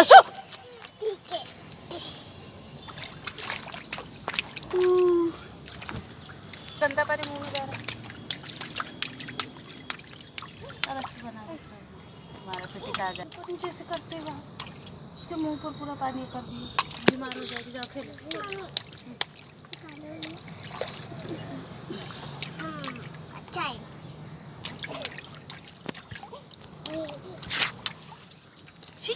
असो गंदा पानी मुंह में जा रहा है। और अच्छी बना दी हमारा से टिका जाए नीचे से करते हैं उसके मुंह पर पूरा पानी कर दिए बीमार हो जाएगी जाके अच्छा है छी